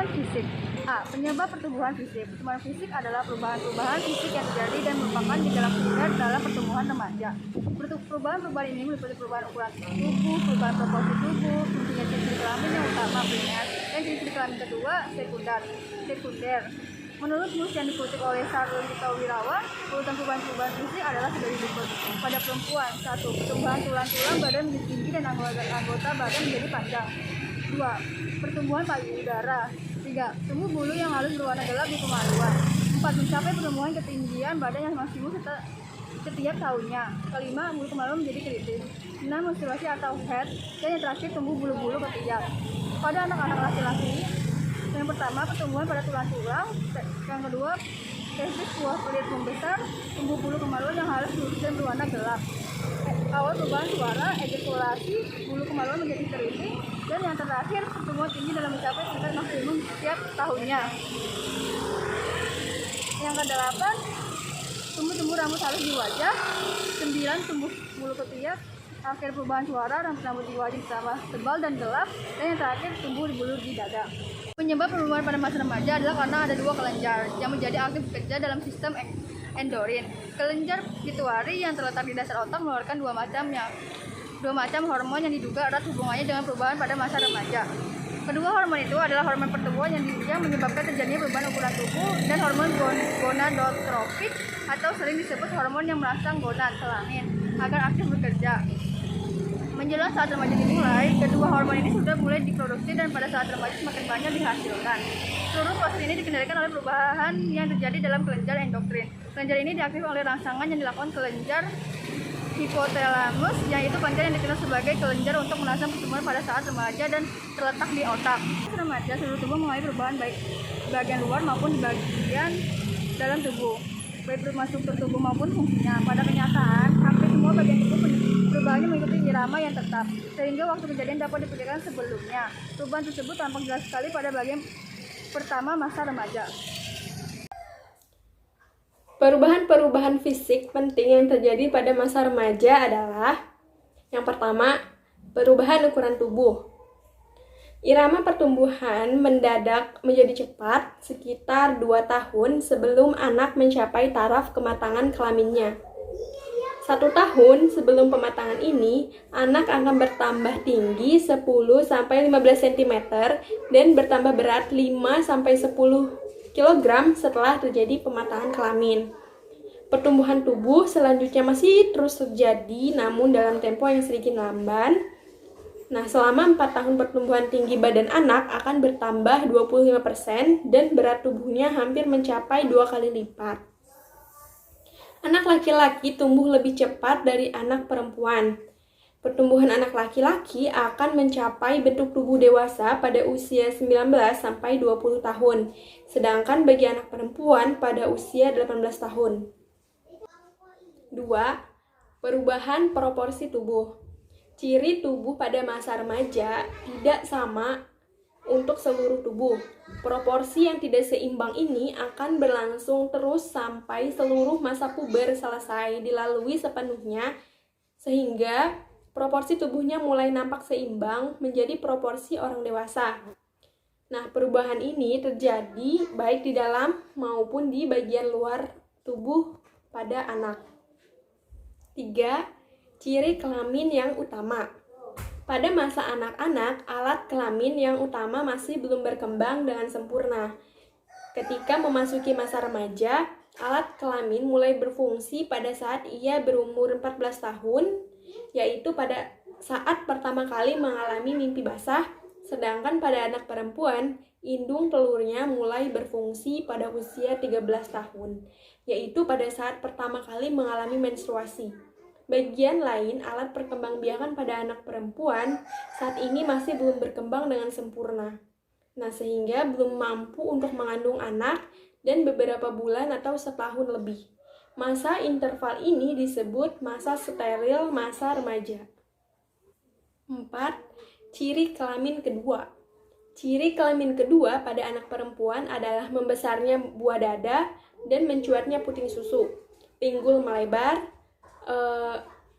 Pertumbuhan fisik. A. Penyebab pertumbuhan fisik. Pertumbuhan fisik adalah perubahan-perubahan fisik yang terjadi dan merupakan gejala primer dalam pertumbuhan remaja. Perubahan-perubahan ini meliputi perubahan ukuran tubuh, perubahan proporsi tubuh, fungsinya ciri kelamin yang utama primer, dan ciri kelamin kedua sekunder. Menurut Mus yang dikutip oleh Sarlita Wirawan, urutan perubahan fisik adalah sebagai berikut. Pada perempuan, 1. Pertumbuhan tulang-tulang badan menjadi tinggi dan anggota badan menjadi panjang. 2. Pertumbuhan payudara. 3. Tumbuh bulu yang halus berwarna gelap di kemaluan. 4. Mencapai pertumbuhan ketinggian badan yang maksimum setiap tahunnya. Kelima, bulu kemaluan menjadi kritis. 6. Menstruasi atau head. Dan yang terakhir, tumbuh bulu-bulu ketiak. Pada anak-anak laki-laki, yang pertama, pertumbuhan pada tulang-tulang. Yang kedua, testis buah pelit membesar, tumbuh bulu kemaluan yang halus dan berwarna gelap. Awal perubahan suara, ejakulasi, bulu kemaluan menjadi keriting, dan yang terakhir, pertumbuhan tinggi dalam mencapai tingkat maksimum setiap tahunnya. Yang kedelapan, tumbuh rambut halus di wajah. 9. Tumbuh bulu ketiak. Akhir perubahan suara, rambut di wajah sama tebal dan gelap, dan yang terakhir tumbuh bulu di dada. Penyebab perubahan pada masa remaja adalah karena ada dua kelenjar yang menjadi aktif bekerja dalam sistem endorin. Kelenjar pituitari yang terletak di dasar otak mengeluarkan dua macam hormon yang diduga erat hubungannya dengan perubahan pada masa remaja. Kedua hormon itu adalah hormon pertumbuhan yang menyebabkan terjadinya perubahan ukuran tubuh dan hormon gonadotropik atau sering disebut hormon yang merangsang gonad kelamin agar aktif bekerja. Menjelang saat remaja dimulai, kedua hormon ini sudah mulai diproduksi dan pada saat remaja semakin banyak dihasilkan. Seluruh proses ini dikendalikan oleh perubahan yang terjadi dalam kelenjar endokrin. Kelenjar ini diaktifkan oleh rangsangan yang dilakukan kelenjar hipotalamus, yaitu kelenjar yang dikenal sebagai kelenjar untuk merangsang pertumbuhan pada saat remaja dan terletak di otak. Remaja, seluruh tubuh mengalami perubahan baik bagian luar maupun di bagian dalam tubuh, baik masuk ke tubuh maupun fungsinya. Pada kenyataan, hampir semua bagian tubuh perubahannya mengikuti irama yang tetap, sehingga waktu kejadian dapat diperkirakan sebelumnya. Perubahan tersebut tampak jelas sekali pada bagian pertama masa remaja. Perubahan-perubahan fisik penting yang terjadi pada masa remaja adalah: yang pertama, perubahan ukuran tubuh. Irama pertumbuhan mendadak menjadi cepat sekitar 2 tahun sebelum anak mencapai taraf kematangan kelaminnya. 1 tahun sebelum pematangan ini, anak akan bertambah tinggi 10-15 cm dan bertambah berat 5-10 kg setelah terjadi pematangan kelamin. Pertumbuhan tubuh selanjutnya masih terus terjadi, namun dalam tempo yang sedikit lamban. Nah, selama 4 tahun pertumbuhan tinggi badan anak akan bertambah 25% dan berat tubuhnya hampir mencapai 2 kali lipat. Anak laki-laki tumbuh lebih cepat dari anak perempuan. Pertumbuhan anak laki-laki akan mencapai bentuk tubuh dewasa pada usia 19-20 tahun, sedangkan bagi anak perempuan pada usia 18 tahun. 2. Perubahan proporsi tubuh. Ciri tubuh pada masa remaja tidak sama untuk seluruh tubuh. Proporsi yang tidak seimbang ini akan berlangsung terus sampai seluruh masa puber selesai dilalui sepenuhnya, sehingga proporsi tubuhnya mulai nampak seimbang menjadi proporsi orang dewasa. Nah, perubahan ini terjadi baik di dalam maupun di bagian luar tubuh pada anak. 3. Ciri kelamin yang utama. Pada masa anak-anak, alat kelamin yang utama masih belum berkembang dengan sempurna. Ketika memasuki masa remaja, alat kelamin mulai berfungsi pada saat ia berumur 14 tahun, yaitu pada saat pertama kali mengalami mimpi basah, sedangkan pada anak perempuan, indung telurnya mulai berfungsi pada usia 13 tahun, yaitu pada saat pertama kali mengalami menstruasi. Bagian lain, alat perkembangbiakan pada anak perempuan saat ini masih belum berkembang dengan sempurna. Nah, sehingga belum mampu untuk mengandung anak dan beberapa bulan atau setahun lebih. Masa interval ini disebut masa steril masa remaja. 4. Ciri kelamin kedua. Ciri kelamin kedua pada anak perempuan adalah membesarnya buah dada dan mencuatnya puting susu, pinggul melebar,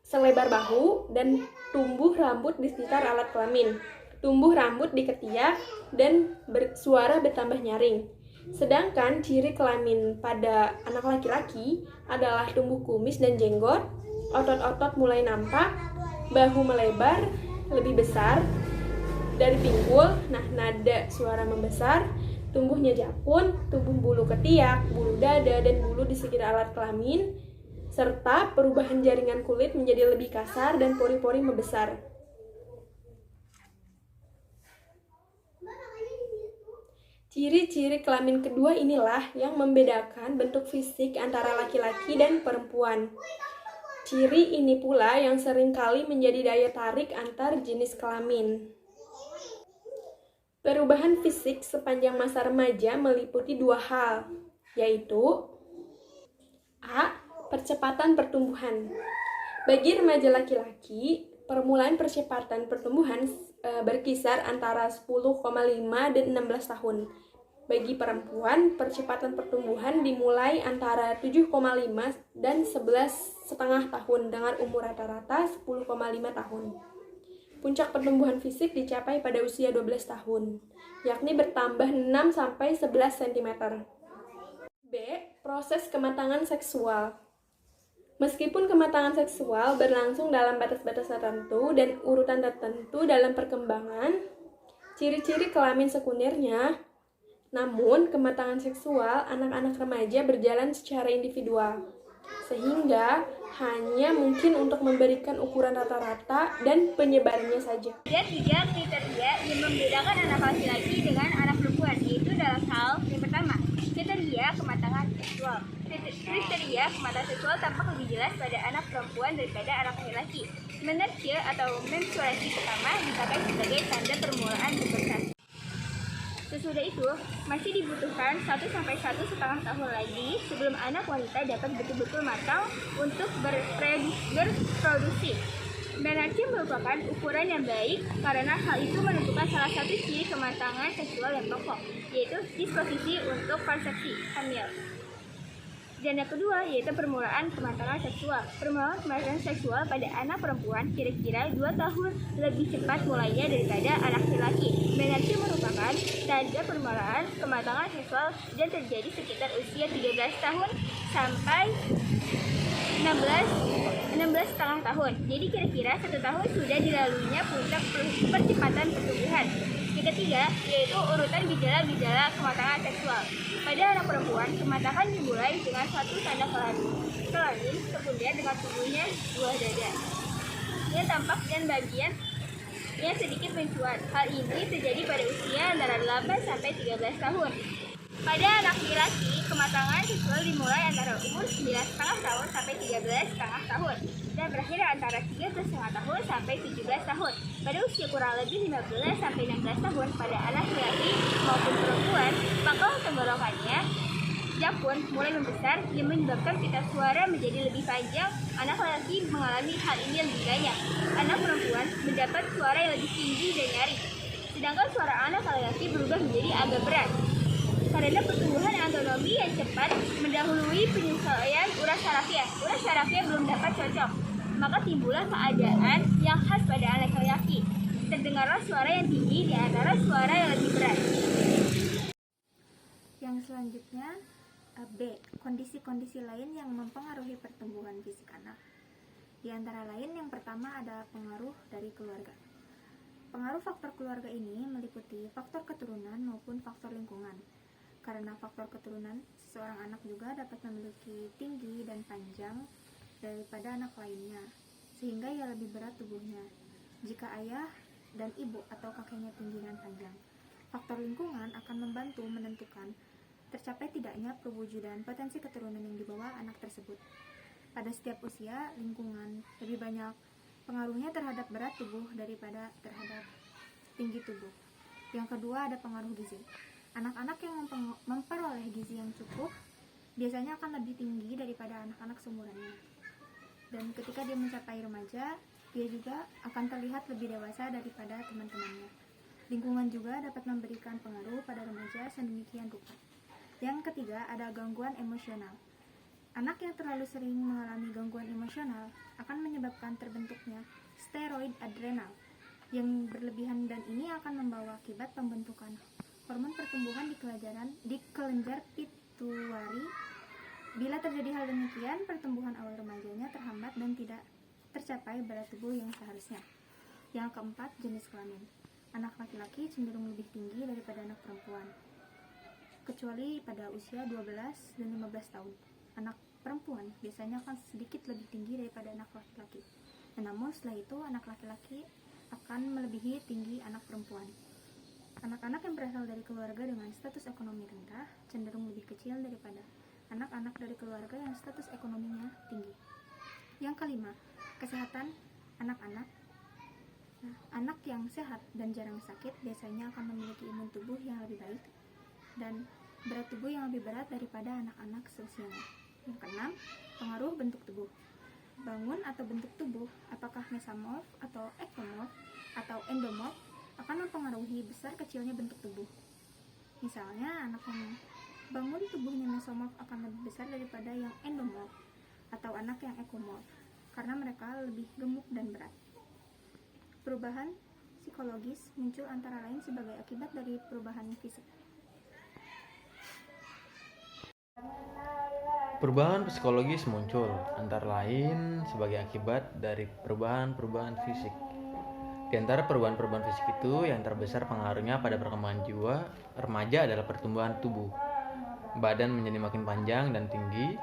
selebar bahu, dan tumbuh rambut di sekitar alat kelamin. tumbuh rambut di ketiak, dan suara bertambah nyaring. Sedangkan ciri kelamin pada anak laki-laki adalah tumbuh kumis dan jenggot, otot-otot mulai nampak, bahu melebar, lebih besar dari pinggul, nada suara membesar, tumbuhnya jakun, tumbuh bulu ketiak, bulu dada, dan bulu di sekitar alat kelamin, serta perubahan jaringan kulit menjadi lebih kasar dan pori-pori membesar. Ciri-ciri kelamin kedua inilah yang membedakan bentuk fisik antara laki-laki dan perempuan. Ciri ini pula yang seringkali menjadi daya tarik antar jenis kelamin. Perubahan fisik sepanjang masa remaja meliputi dua hal, yaitu A. Percepatan pertumbuhan. Bagi remaja laki-laki, permulaan percepatan pertumbuhan berkisar antara 10,5 dan 16 tahun. Bagi perempuan, percepatan pertumbuhan dimulai antara 7,5 dan 11,5 tahun dengan umur rata-rata 10,5 tahun. Puncak pertumbuhan fisik dicapai pada usia 12 tahun, yakni bertambah 6-11 cm. B. Proses kematangan seksual. Meskipun kematangan seksual berlangsung dalam batas-batas tertentu dan urutan tertentu dalam perkembangan, ciri-ciri kelamin sekundernya, namun kematangan seksual anak-anak remaja berjalan secara individual, sehingga hanya mungkin untuk memberikan ukuran rata-rata dan penyebarannya saja. Ada 3 kriteria yang membedakan anak laki-laki dengan anak perempuan, yaitu dalam hal yang pertama, kriteria kematangan seksual. Kriteria kematangan seksual tampak lebih jelas pada anak perempuan daripada anak laki-laki. Menarche atau menstruasi pertama dipakai sebagai tanda permulaan menstruasi. Sesudah itu, masih dibutuhkan 1-1,5 tahun lagi sebelum anak wanita dapat betul-betul matang untuk berproduksi. Menarche merupakan ukuran yang baik karena hal itu menentukan salah satu ciri kematangan seksual yang pokok, yaitu disposisi untuk konsepsi hamil. Dan yang kedua yaitu permulaan kematangan seksual. Permulaan kematangan seksual pada anak perempuan kira-kira 2 tahun lebih cepat mulainya daripada anak laki-laki. Menarche merupakan tanda permulaan kematangan seksual dan terjadi sekitar usia 13 tahun sampai 16,5 tahun. Jadi kira-kira 1 tahun sudah dilaluinya puncak percepatan pertumbuhan. Yang ketiga yaitu urutan gejala-gejala kematangan seksual. Pada anak perempuan, kematangan dimulai dengan suatu tanda kelamin sekunder dengan tubuhnya buah dada yang tampak dan bagian yang sedikit mencuat. Hal ini terjadi pada usia antara 8 sampai 13 tahun. Pada anak laki-laki, kematangan seksual dimulai antara umur 9,5 tahun sampai 13,5 tahun dan berakhir antara 13,5 tahun sampai 17 tahun. Pada usia kurang lebih 15 sampai 16 tahun pada anak laki-laki maupun perempuan, pangkal tenggorokannya jakun mulai membesar yang menyebabkan pita suara menjadi lebih panjang. Anak laki mengalami hal ini lebih banyak. Anak perempuan mendapat suara yang lebih tinggi dan nyaring. Sedangkan suara anak laki berubah menjadi agak berat karena pertumbuhan anatomi yang cepat mendahului penyesuaian urat sarafnya. Urat sarafnya belum dapat cocok, maka timbullah keadaan yang khas pada anak laki. Terdengarlah suara yang tinggi di antara suara yang lebih berat. Yang selanjutnya B. Kondisi-kondisi lain yang mempengaruhi pertumbuhan fisik anak. Di antara lain yang pertama ada pengaruh dari keluarga. Pengaruh faktor keluarga ini meliputi faktor keturunan maupun faktor lingkungan. Karena faktor keturunan, seseorang anak juga dapat memiliki tinggi dan panjang daripada anak lainnya, sehingga ia lebih berat tubuhnya. Jika ayah dan ibu atau kakeknya tinggi dan panjang, faktor lingkungan akan membantu menentukan tercapai tidaknya perwujudan potensi keturunan yang dibawa anak tersebut. Pada setiap usia, lingkungan lebih banyak pengaruhnya terhadap berat tubuh daripada terhadap tinggi tubuh. Yang kedua ada pengaruh gizi. Anak-anak yang memperoleh gizi yang cukup biasanya akan lebih tinggi daripada anak-anak seumurannya. Dan ketika dia mencapai remaja, dia juga akan terlihat lebih dewasa daripada teman-temannya. Lingkungan juga dapat memberikan pengaruh pada remaja sedemikian rupa. Yang ketiga ada gangguan emosional. Anak yang terlalu sering mengalami gangguan emosional akan menyebabkan terbentuknya steroid adrenal. yang berlebihan dan ini akan membawa akibat pembentukan hormon pertumbuhan di kelenjar pituitari. Bila terjadi hal demikian, pertumbuhan awal remajanya terhambat dan tidak tercapai berat tubuh yang seharusnya. Yang keempat, jenis kelamin. Anak laki-laki cenderung lebih tinggi daripada anak perempuan, kecuali pada usia 12 dan 15 tahun. Anak perempuan biasanya akan sedikit lebih tinggi daripada anak laki-laki. Namun setelah itu, anak laki-laki akan melebihi tinggi anak perempuan. Anak-anak yang berasal dari keluarga dengan status ekonomi rendah cenderung lebih kecil daripada anak-anak dari keluarga yang status ekonominya tinggi. Yang kelima, kesehatan anak-anak. Anak yang sehat dan jarang sakit biasanya akan memiliki imun tubuh yang lebih baik dan berat tubuh yang lebih berat daripada anak-anak seusianya. Yang keenam, pengaruh bentuk tubuh. Bangun atau bentuk tubuh, apakah mesomorf atau ektomorf atau endomorf, akan mempengaruhi besar kecilnya bentuk tubuh. Misalnya, anak yang bangun tubuhnya mesomorf akan lebih besar daripada yang endomorf atau anak yang ekomorf, karena mereka lebih gemuk dan berat. Perubahan psikologis muncul antara lain sebagai akibat dari perubahan fisik. Perubahan psikologis muncul antara lain sebagai akibat dari perubahan-perubahan fisik. Di antara perubahan-perubahan fisik itu, yang terbesar pengaruhnya pada perkembangan jiwa remaja adalah pertumbuhan tubuh. Badan menjadi makin panjang dan tinggi,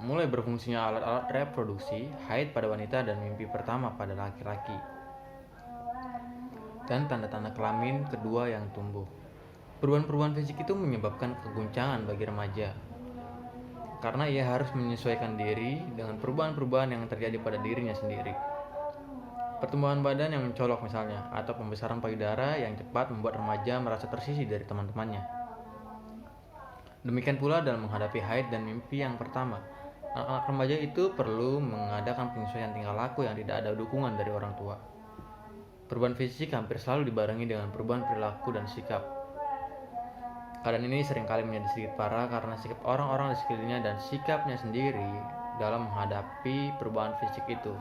mulai berfungsinya alat-alat reproduksi, haid pada wanita dan mimpi pertama pada laki-laki. Dan tanda-tanda kelamin kedua yang tumbuh. Perubahan-perubahan fisik itu menyebabkan keguncangan bagi remaja, karena ia harus menyesuaikan diri dengan perubahan-perubahan yang terjadi pada dirinya sendiri. Pertumbuhan badan yang mencolok misalnya, atau pembesaran payudara yang cepat membuat remaja merasa tersisih dari teman-temannya. Demikian pula dalam menghadapi haid dan mimpi yang pertama. Anak-anak remaja itu perlu mengadakan penyesuaian tingkah laku yang tidak ada dukungan dari orang tua. Perubahan fisik hampir selalu dibarengi dengan perubahan perilaku dan sikap. Keadaan ini seringkali menjadi sedikit parah karena sikap orang-orang di sekelilingnya dan sikapnya sendiri dalam menghadapi perubahan fisik itu.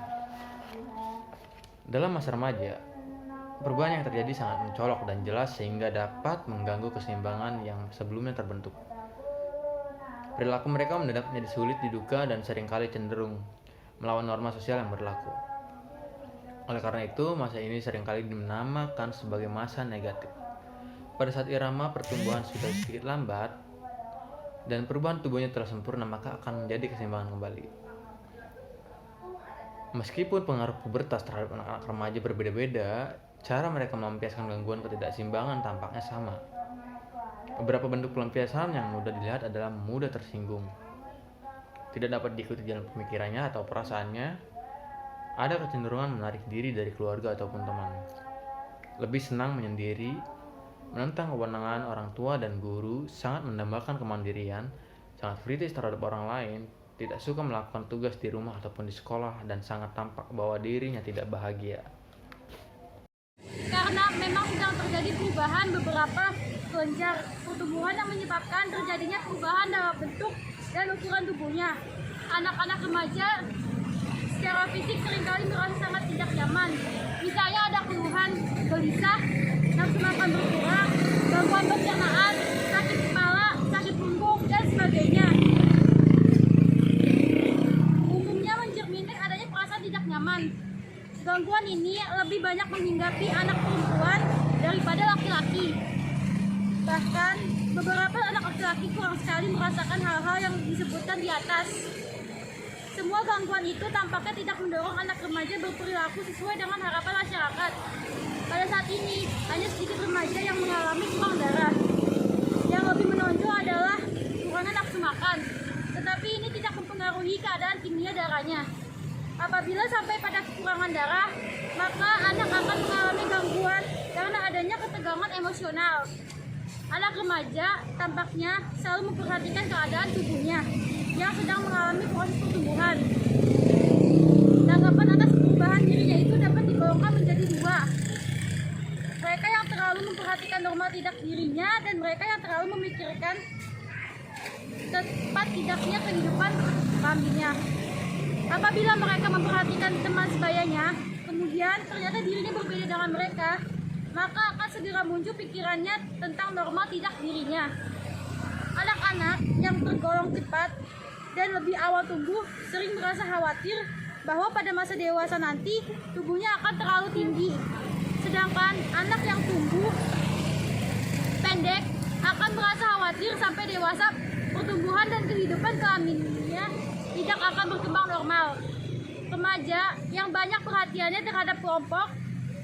Dalam masa remaja, perubahan yang terjadi sangat mencolok dan jelas sehingga dapat mengganggu keseimbangan yang sebelumnya terbentuk. Perilaku mereka mendadak menjadi sulit diduga dan seringkali cenderung melawan norma sosial yang berlaku. Oleh karena itu, masa ini seringkali dinamakan sebagai masa negatif. Pada saat irama pertumbuhan sudah sedikit lambat dan perubahan tubuhnya telah sempurna, maka akan menjadi keseimbangan kembali. Meskipun pengaruh pubertas terhadap anak-anak remaja berbeda-beda, cara mereka melampiaskan gangguan ketidakseimbangan tampaknya sama. Beberapa bentuk pelampiasan yang mudah dilihat adalah mudah tersinggung, tidak dapat diikuti jalan pemikirannya atau perasaannya, ada kecenderungan menarik diri dari keluarga ataupun teman, lebih senang menyendiri, menentang kewenangan orang tua dan guru, sangat mendambakan kemandirian, sangat kritis terhadap orang lain, tidak suka melakukan tugas di rumah ataupun di sekolah, dan sangat tampak bahwa dirinya tidak bahagia. Karena memang sedang terjadi perubahan beberapa kelenjar pertumbuhan yang menyebabkan terjadinya perubahan dalam bentuk dan ukuran tubuhnya. Anak-anak remaja secara fisik seringkali merasa sangat tidak nyaman. Misalnya ada keluhan gelisah, nafsu makan berkurang, gangguan pencernaan, sakit kepala, sakit punggung, dan sebagainya. Umumnya mencerminkan adanya perasaan tidak nyaman. Gangguan ini lebih banyak menghinggapi anak perempuan daripada laki-laki. Bahkan beberapa anak laki-laki kurang sekali merasakan hal-hal yang disebutkan di atas. Semua gangguan itu tampaknya tidak mendorong anak remaja berperilaku sesuai dengan harapan masyarakat. Pada saat ini, hanya sedikit remaja yang mengalami kurang darah. Yang lebih menonjol adalah kekurangan nafsu makan. Tetapi ini tidak mempengaruhi keadaan kimia darahnya. Apabila sampai pada kekurangan darah, maka anak akan mengalami gangguan karena adanya ketegangan emosional. Anak remaja tampaknya selalu memperhatikan keadaan tubuhnya yang sedang mengalami proses pertumbuhan. Tanggapan atas perubahan dirinya itu dapat digolongkan menjadi dua. Mereka yang terlalu memperhatikan norma tidak dirinya dan mereka yang terlalu memikirkan tepat tidaknya kehidupan kambingnya. Apabila mereka memperhatikan teman sebayanya, kemudian ternyata dirinya berbeda dengan mereka, maka akan segera muncul pikirannya tentang normal tidak dirinya. Anak-anak yang tergolong cepat dan lebih awal tumbuh sering merasa khawatir bahwa pada masa dewasa nanti tubuhnya akan terlalu tinggi. Sedangkan anak yang tumbuh pendek akan merasa khawatir sampai dewasa pertumbuhan dan kehidupan kelaminnya tidak akan berkembang normal. Remaja yang banyak perhatiannya terhadap kelompok,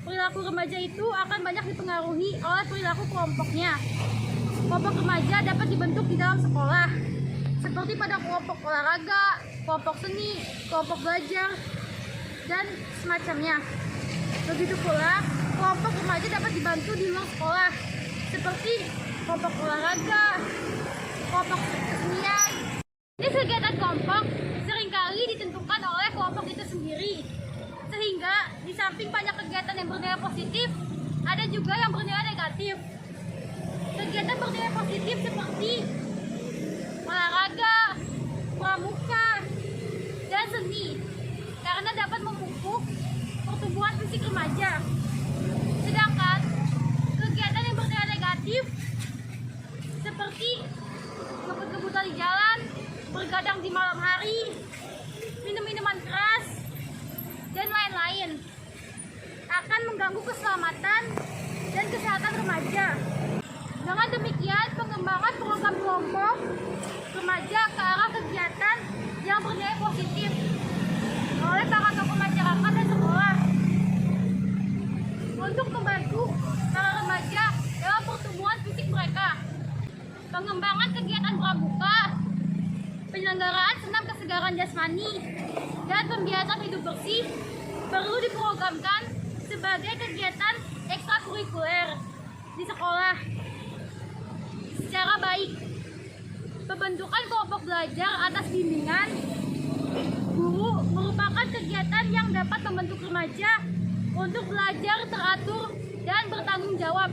perilaku remaja itu akan banyak dipengaruhi oleh perilaku kelompoknya. Kelompok remaja dapat dibentuk di dalam sekolah, seperti pada kelompok olahraga, kelompok seni, kelompok belajar, dan semacamnya. Begitu pula, kelompok remaja dapat dibantu di luar sekolah, seperti kelompok olahraga, kelompok kesenian. Ini kegiatan kelompok seringkali ditentukan oleh kelompok itu sendiri, sehingga di samping banyak kegiatan yang bernilai positif, ada juga yang bernilai negatif. Kegiatan bernilai positif seperti olahraga, pramuka, dan seni, karena dapat memupuk pertumbuhan fisik remaja. Sedangkan kegiatan yang bernilai negatif seperti ngebut-ngebutan di jalan, bergadang di malam hari, minum-minuman keras, dan lain-lain akan mengganggu keselamatan dan kesehatan remaja. Dengan demikian, pengembangan program kelompok remaja ke arah kegiatan yang bernilai positif oleh para tokoh masyarakat dan sekolah untuk membantu para remaja dalam pertumbuhan fisik mereka. Pengembangan kegiatan pramuka, penyelenggaraan senam kesegaran jasmani, dan pembiasan hidup bersih perlu diprogramkan sebagai kegiatan ekstrakurikuler di sekolah secara baik. Pembentukan kelompok belajar atas bimbingan guru merupakan kegiatan yang dapat membentuk remaja untuk belajar teratur dan bertanggung jawab